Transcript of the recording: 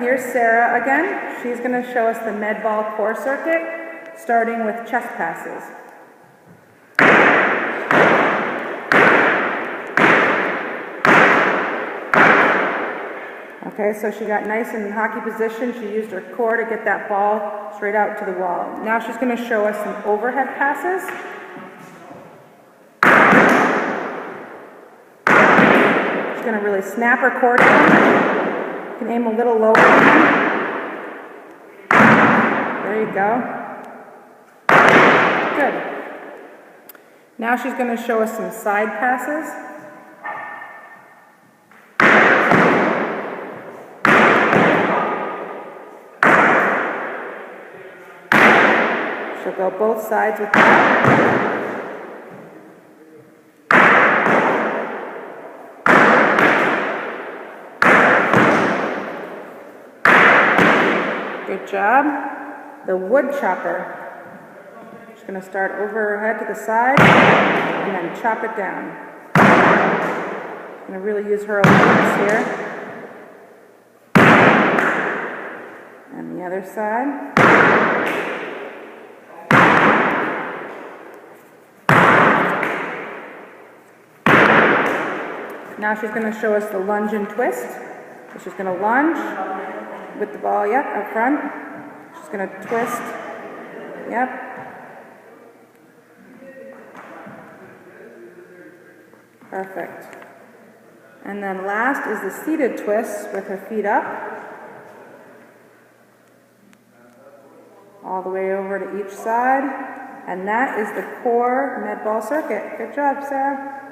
here's Sarah again. She's going to show us the med ball core circuit, starting with chest passes. Okay, so she got nice in hockey position. She used her core to get that ball straight out to the wall. Now she's going to show us some overhead passes. She's going to really snap her core down. You can aim a little lower. There you go. Good. Now she's going to show us some side passes. She'll go both sides with that. Good job. The wood chopper. She's going to start over her head to the side and then chop it down. Going to really use her awareness here. And the other side. Now she's going to show us the lunge and twist. So she's going to lunge with the ball, yep, up front. She's going to twist, yep. Perfect. And then last is the seated twist with her feet up. All the way over to each side. And that is the core med ball circuit. Good job, Sarah.